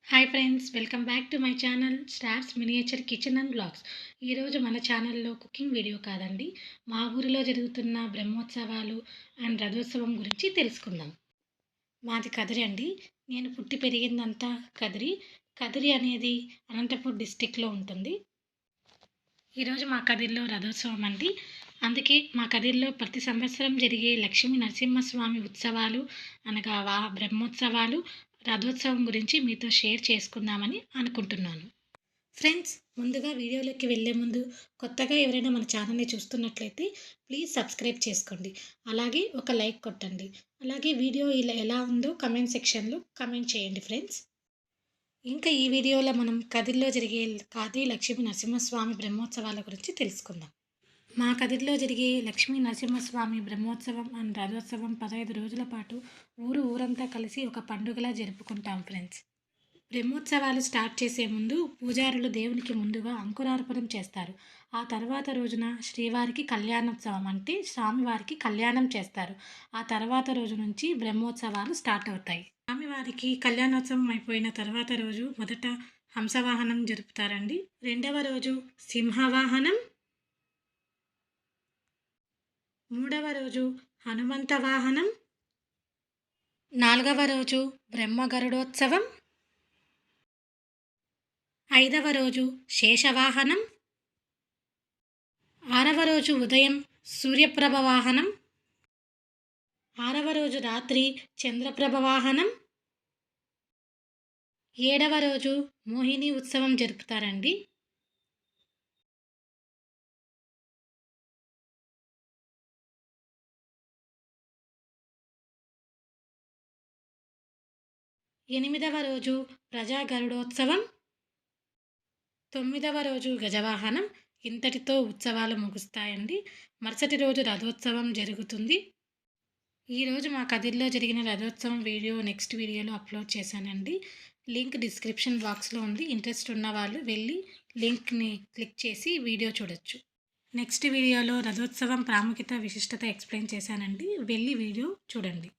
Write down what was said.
Hi friends, welcome back to my channel stars miniature kitchen and blogs. ఈరోజు మన ఛానల్లో cooking video కాదండి, మా ఊరిలో జరుగుతున్న బ్రహ్మోత్సవాలు అండ్ రథోత్సవం గురించి తెలుసుకుందాం. మాది కదిరి అండి. నేను పుట్టి పెరిగిందంతా కదిరి. కదిరి అనేది అనంతపూర్ డిస్టిక్లో ఉంటుంది. ఈరోజు మా కదిరిలో రథోత్సవం అండి. అందుకే మా కదిరిలో ప్రతి సంవత్సరం జరిగే లక్ష్మీ నరసింహస్వామి ఉత్సవాలు అనగా బ్రహ్మోత్సవాలు, రథోత్సవం గురించి మీతో షేర్ చేసుకుందామని అనుకుంటున్నాను. ఫ్రెండ్స్, ముందుగా వీడియోలోకి వెళ్ళే ముందు కొత్తగా ఎవరైనా మన ఛానల్ని చూస్తున్నట్లయితే ప్లీజ్ సబ్స్క్రైబ్ చేసుకోండి. అలాగే ఒక లైక్ కొట్టండి. అలాగే వీడియో ఇలా ఎలా ఉందో కమెంట్ సెక్షన్లో కమెంట్ చేయండి ఫ్రెండ్స్. ఇంకా ఈ వీడియోలో మనం కదిరిలో జరిగే లక్ష్మీ నరసింహస్వామి బ్రహ్మోత్సవాల గురించి తెలుసుకుందాం. మా కదిరిలో జరిగే లక్ష్మీ నరసింహస్వామి బ్రహ్మోత్సవం అండ్ రథోత్సవం 15 రోజుల పాటు ఊరంతా కలిసి ఒక పండుగలా జరుపుకుంటాం ఫ్రెండ్స్. బ్రహ్మోత్సవాలు స్టార్ట్ చేసే ముందు పూజారులు దేవునికి ముందుగా అంకురార్పణం చేస్తారు. ఆ తర్వాత రోజున శ్రీవారికి కళ్యాణోత్సవం అంటే స్వామివారికి కళ్యాణం చేస్తారు. ఆ తర్వాత రోజు నుంచి బ్రహ్మోత్సవాలు స్టార్ట్ అవుతాయి. స్వామివారికి కళ్యాణోత్సవం అయిపోయిన తర్వాత రోజు మొదట హంసవాహనం జరుపుతారండి. రెండవ రోజు సింహవాహనం, మూడవ రోజు హనుమంత వాహనం, నాలుగవ రోజు బ్రహ్మగరుడోత్సవం, ఐదవ రోజు శేషవాహనం, ఆరవ రోజు ఉదయం సూర్యప్రభ వాహనం, ఆరవ రోజు రాత్రి చంద్రప్రభ వాహనం, ఏడవ రోజు మోహిని ఉత్సవం జరుపుతారండి. ఎనిమిదవ రోజు ప్రజా గరుడోత్సవం, తొమ్మిదవ రోజు గజవాహనం. ఇంతటితో ఉత్సవాలు ముగుస్తాయండి. మరుసటి రోజు రథోత్సవం జరుగుతుంది. ఈరోజు మా కదిరిలో జరిగిన రథోత్సవం వీడియో నెక్స్ట్ వీడియోలో అప్లోడ్ చేశానండి. లింక్ డిస్క్రిప్షన్ బాక్స్లో ఉంది. ఇంట్రెస్ట్ ఉన్న వాళ్ళు వెళ్ళి లింక్ని క్లిక్ చేసి వీడియో చూడొచ్చు. నెక్స్ట్ వీడియోలో రథోత్సవం ప్రాముఖ్యత విశిష్టత ఎక్స్ప్లెయిన్ చేశానండి. వెళ్ళి వీడియో చూడండి.